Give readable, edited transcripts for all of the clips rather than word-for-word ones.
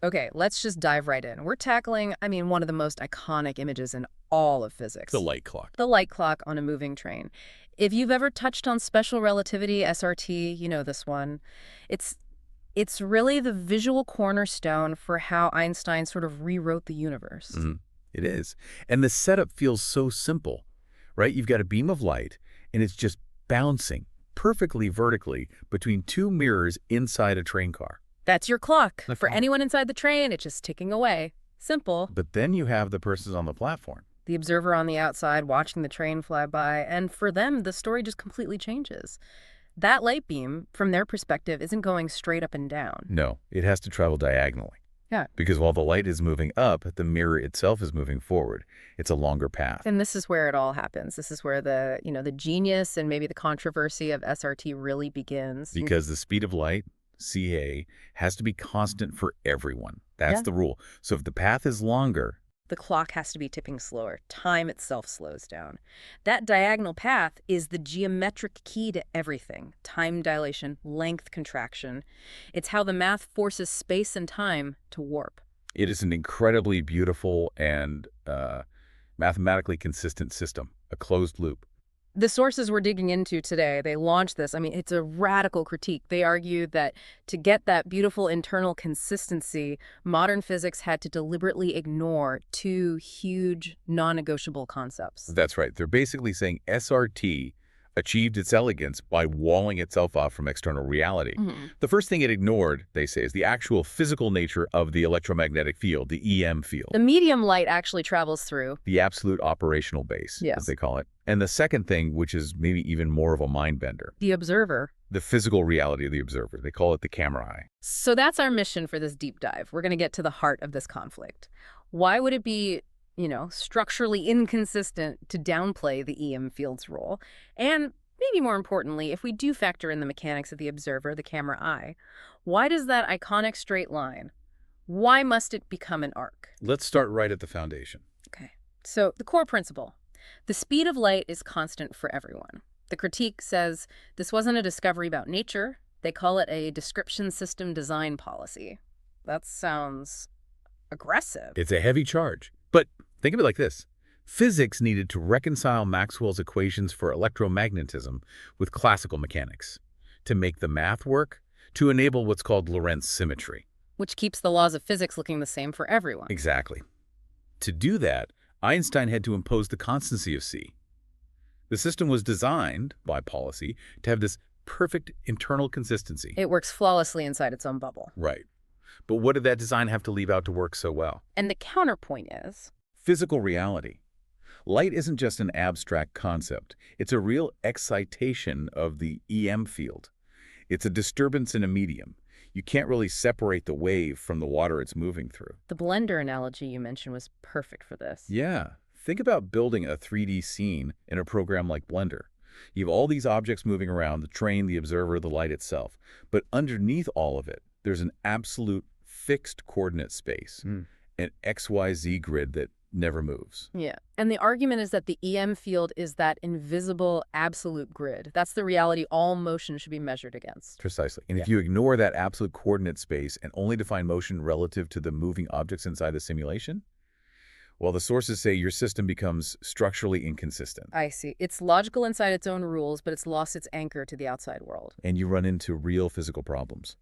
Okay, let's just dive right in. We're tackling, one of the most iconic images in all of physics. The light clock. The light clock on a moving train. If you've ever touched on special relativity, SRT, you know this one. It's it's really the visual cornerstone for how Einstein sort of rewrote the universe. Mhm. It is. And the setup feels so simple, right? You've got a beam of light, and it's just bouncing perfectly vertically between two mirrors inside a train car. That's your clock. The For clock. anyone inside the train, it's just ticking away. Simple. But then you have the persons on the platform. The observer on the outside watching the train fly by, and for them, the story just completely changes. That light beam, from their perspective, isn't going straight up and down. No, it has to travel diagonally. Yeah. Because while the light is moving up, the mirror itself is moving forward. It's a longer path. And this is where it all happens. This is where the genius and maybe the controversy of SRT really begins. Because the speed of light, CA, has to be constant for everyone. That's Yeah. the rule. So if the path is longer, The clock has to be ticking slower. Time itself slows down. That diagonal path is the geometric key to everything. Time dilation, length contraction. It's how the math forces space and time to warp. it is an incredibly beautiful and mathematically consistent system, a closed loop. The sources we're digging into today, they launched this. It's a radical critique. They argued that to get that beautiful internal consistency, modern physics had to deliberately ignore two huge, non-negotiable concepts. That's right. They're basically saying SRT achieved its elegance by walling itself off from external reality. Mhm. The first thing it ignored, they say, is the actual physical nature of the electromagnetic field, the EM field. The medium light actually travels through. The absolute operational base, Yes. as they call it. And the second thing, which is maybe even more of a mind bender, The observer. the physical reality of the observer. They call it the camera eye. So that's our mission for this deep dive. We're going to get to the heart of this conflict. Why would it be, structurally inconsistent to downplay the EM field's role? And maybe more importantly, if we do factor in the mechanics of the observer, the camera eye, why does that iconic straight line, why must it become an arc? Let's start right at the foundation. Okay. So the core principle, the speed of light is constant for everyone. The critique says this wasn't a discovery about nature. They call it a description system design policy. That sounds aggressive. It's a heavy charge. But think of it like this. Physics needed to reconcile Maxwell's equations for electromagnetism with classical mechanics, to make the math work, to enable what's called Lorentz symmetry. Which keeps the laws of physics looking the same for everyone. Exactly. To do that, Einstein had to impose the constancy of C. The system was designed, by policy, to have this perfect internal consistency. It works flawlessly inside its own bubble. Right. But what did that design have to leave out to work so well? And the counterpoint is, Physical reality. Light isn't just an abstract concept. It's a real excitation of the EM field. It's a disturbance in a medium. You can't really separate the wave from the water it's moving through. the blender analogy you mentioned was perfect for this. Yeah. Think about building a 3D scene in a program like Blender. You have all these objects moving around, the train, the observer, the light itself. But underneath all of it, there's an absolute fixed coordinate space, an XYZ grid that never moves. Yeah. And the argument is that the EM field is that invisible absolute grid. That's the reality all motion should be measured against. Precisely. And if you ignore that absolute coordinate space and only define motion relative to the moving objects inside the simulation, well, the sources say your system becomes structurally inconsistent. I see. It's logical inside its own rules, but it's lost its anchor to the outside world. And you run into real physical problems.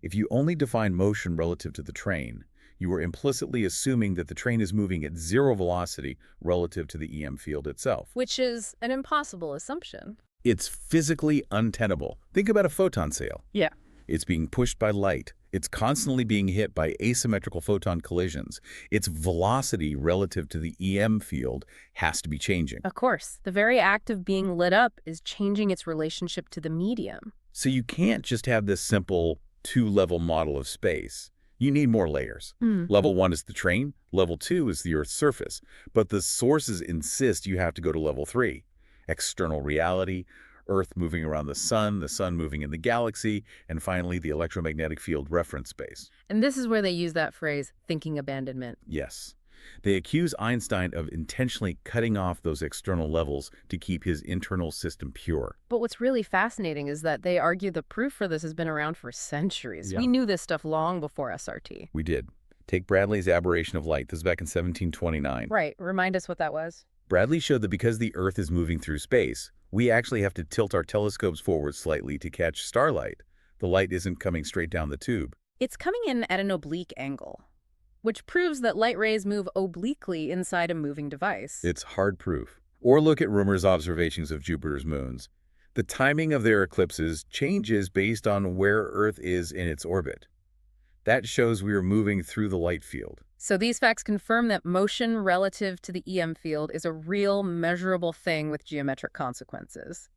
If you only define motion relative to the train, you are implicitly assuming that the train is moving at zero velocity relative to the EM field itself. Which is an impossible assumption. It's physically untenable. Think about a photon sail. Yeah. It's being pushed by light. It's constantly being hit by asymmetrical photon collisions. Its velocity relative to the EM field has to be changing. Of course. The very act of being lit up is changing its relationship to the medium. So you can't just have this simple two-level model of space. You need more layers. Level 1 is the train. Level 2 is the Earth's surface. But the sources insist you have to go to level 3. External reality, Earth moving around the sun moving in the galaxy, and finally the electromagnetic field reference space. And this is where they use that phrase, thinking abandonment. Yes. They accuse Einstein of intentionally cutting off those external levels to keep his internal system pure. But what's really fascinating is that they argue the proof for this has been around for centuries. Yeah. We knew this stuff long before SRT. We did. Take Bradley's aberration of light. This is back in 1729. Right. Remind us what that was. Bradley showed that because the Earth is moving through space, we actually have to tilt our telescopes forward slightly to catch starlight. The light isn't coming straight down the tube. It's coming in at an oblique angle, which proves that light rays move obliquely inside a moving device. It's hard proof. Or look at Römer's observations of Jupiter's moons. The timing of their eclipses changes based on where Earth is in its orbit. That shows we are moving through the light field. So these facts confirm that motion relative to the EM field is a real, measurable thing with geometric consequences.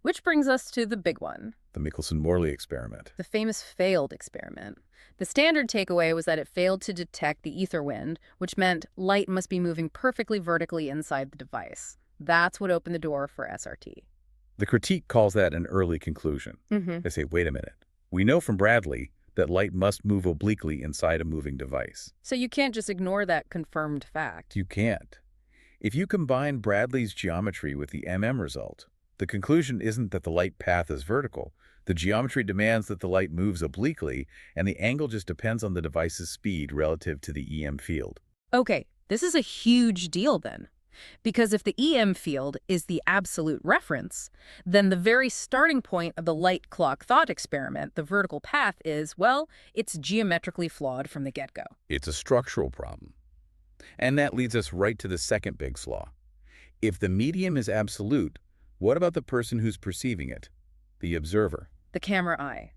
Which brings us to the big one. The Michelson-Morley experiment. The famous failed experiment. The standard takeaway was that it failed to detect the ether wind, which meant light must be moving perfectly vertically inside the device. That's what opened the door for SRT. The critique calls that an early conclusion. They say, wait a minute. We know from Bradley that light must move obliquely inside a moving device. So you can't just ignore that confirmed fact. You can't. If you combine Bradley's geometry with the result, the conclusion isn't that the light path is vertical. The geometry demands that the light moves obliquely, and the angle just depends on the device's speed relative to the EM field. Okay, this is a huge deal then. Because if the EM field is the absolute reference, then the very starting point of the light clock thought experiment, the vertical path, is, well, it's geometrically flawed from the get-go. It's a structural problem. And that leads us right to the second big flaw. If the medium is absolute, what about the person who's perceiving it? The observer. The camera eye.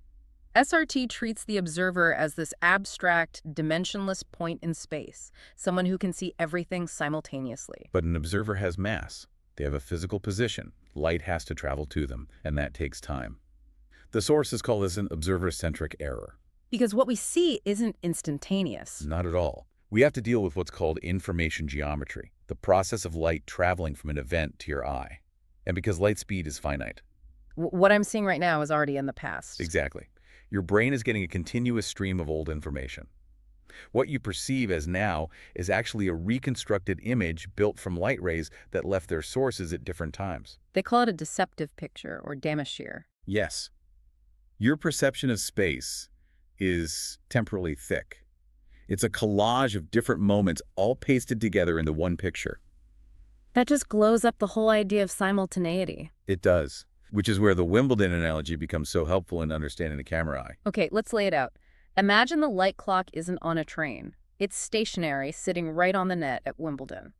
SRT treats the observer as this abstract, dimensionless point in space, someone who can see everything simultaneously. But an observer has mass. They have a physical position. Light has to travel to them, and that takes time. The sources call this an observer-centric error. Because what we see isn't instantaneous. Not at all. We have to deal with what's called information geometry, the process of light traveling from an event to your eye. And because light speed is finite. What I'm seeing right now is already in the past. Exactly. Your brain is getting a continuous stream of old information. What you perceive as now is actually a reconstructed image built from light rays that left their sources at different times. They call it a deceptive picture, or damascene. Yes. Your perception of space is temporally thick. It's a collage of different moments all pasted together into one picture. That just glows up the whole idea of simultaneity. It does. Which is where the Wimbledon analogy becomes so helpful in understanding the camera eye. Okay, let's lay it out. Imagine the light clock isn't on a train. It's stationary, sitting right on the net at Wimbledon.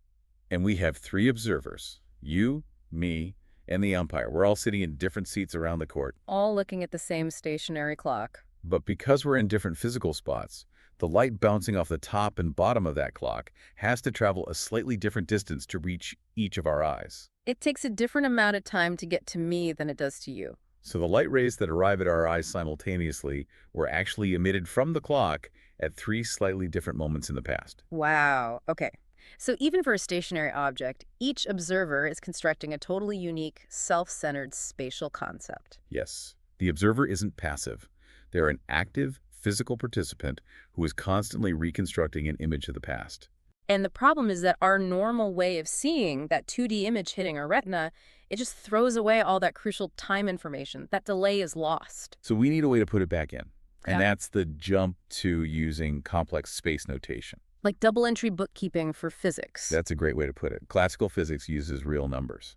And we have three observers. You, me, and the umpire. We're all sitting in different seats around the court. All looking at the same stationary clock. But because we're in different physical spots, the light bouncing off the top and bottom of that clock has to travel a slightly different distance to reach each of our eyes. It takes a different amount of time to get to me than it does to you. So the light rays that arrive at our eyes simultaneously were actually emitted from the clock at three slightly different moments in the past. Wow. Okay. So even for a stationary object, each observer is constructing a totally unique, self-centered spatial concept. Yes. The observer isn't passive. They're an active, physical participant who is constantly reconstructing an image of the past. And the problem is that our normal way of seeing that 2D image hitting our retina, it just throws away all that crucial time information. That delay is lost. So we need a way to put it back in. Yeah. And that's the jump to using complex space notation. Like double-entry bookkeeping for physics. That's a great way to put it. Classical physics uses real numbers.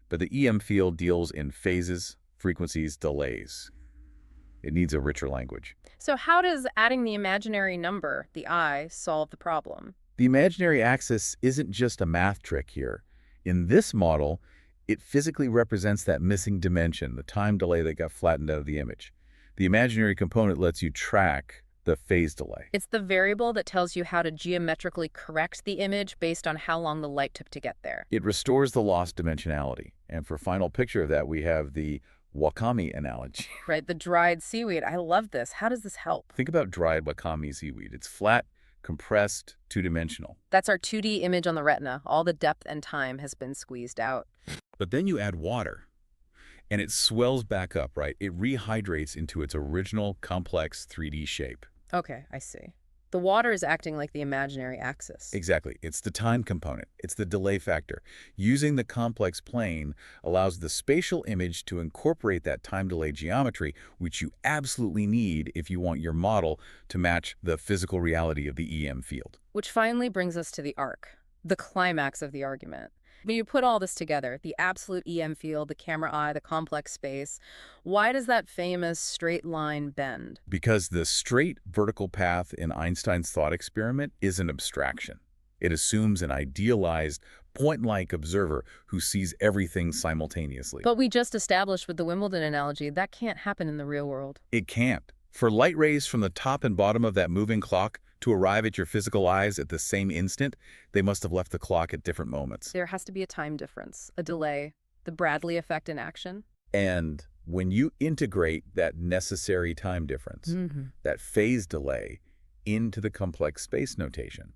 But the EM field deals in phases, frequencies, delays. It needs a richer language. So how does adding the imaginary number, the I, solve the problem? The imaginary axis isn't just a math trick here. In this model, it physically represents that missing dimension, the time delay that got flattened out of the image. The imaginary component lets you track the phase delay. It's the variable that tells you how to geometrically correct the image based on how long the light took to get there. It restores the lost dimensionality. And for a final picture of that, we have the wakame analogy. Right, the dried seaweed. I love this. How does this help? Think about dried wakame seaweed. It's flat, compressed, two-dimensional. That's our 2D image on the retina. All the depth and time has been squeezed out. But then you add water, and it swells back up, right? It rehydrates into its original, complex 3D shape. Okay, I see. The water is acting like the imaginary axis. Exactly. It's the time component. It's the delay factor. Using the complex plane allows the spatial image to incorporate that time delay geometry, which you absolutely need if you want your model to match the physical reality of the EM field. Which finally brings us to the arc, the climax of the argument. When you put all this together, the absolute EM field, the camera eye, the complex space, why does that famous straight line bend? Because the straight vertical path in Einstein's thought experiment is an abstraction. It assumes an idealized, point-like observer who sees everything simultaneously. But we just established with the Wimbledon analogy that can't happen in the real world. It can't. For light rays from the top and bottom of that moving clock to arrive at your physical eyes at the same instant, they must have left the clock at different moments. There has to be a time difference, a delay, the Bradley effect in action. And when you integrate that necessary time difference, that phase delay, into the complex space notation,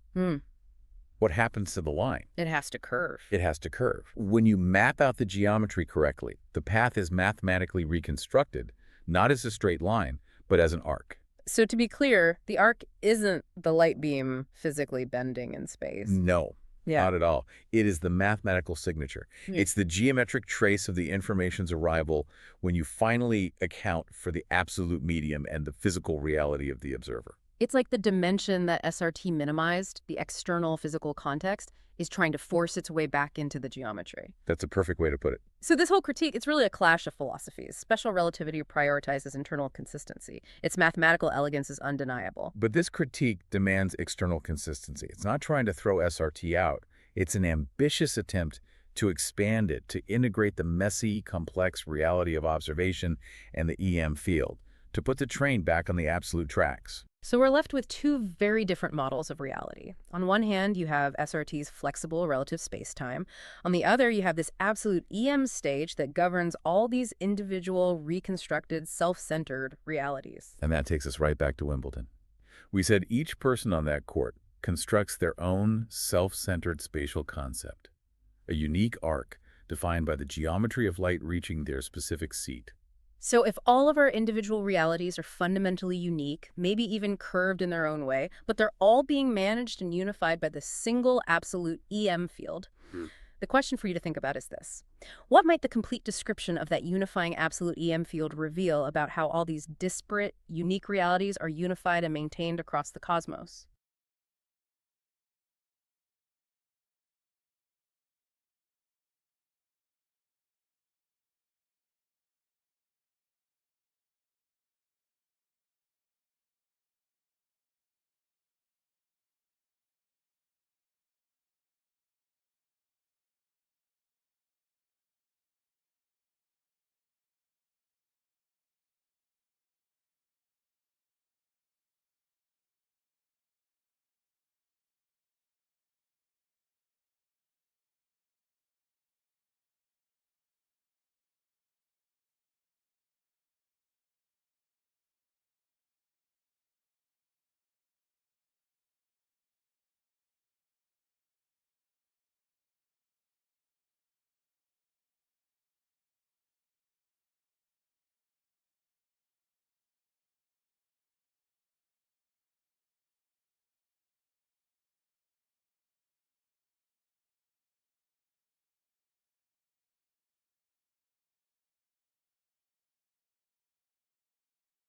what happens to the line? It has to curve. It has to curve. When you map out the geometry correctly, the path is mathematically reconstructed, not as a straight line, but as an arc. So to be clear, the arc isn't the light beam physically bending in space. No, not at all. It is the mathematical signature. It's the geometric trace of the information's arrival when you finally account for the absolute medium and the physical reality of the observer. It's like the dimension that SRT minimized, the external physical context, is trying to force its way back into the geometry. That's a perfect way to put it. So this whole critique, it's really a clash of philosophies. Special relativity prioritizes internal consistency. Its mathematical elegance is undeniable. But this critique demands external consistency. It's not trying to throw SRT out. It's an ambitious attempt to expand it, to integrate the messy, complex reality of observation and the EM field, to put the train back on the absolute tracks. So we're left with two very different models of reality. On one hand, you have SRT's flexible relative spacetime. On the other, you have this absolute EM stage that governs all these individual, reconstructed, self-centered realities. And that takes us right back to Wimbledon. We said each person on that court constructs their own self-centered spatial concept, a unique arc defined by the geometry of light reaching their specific seat. So if all of our individual realities are fundamentally unique, maybe even curved in their own way, but they're all being managed and unified by the single absolute EM field, the question for you to think about is this. What might the complete description of that unifying absolute EM field reveal about how all these disparate, unique realities are unified and maintained across the cosmos?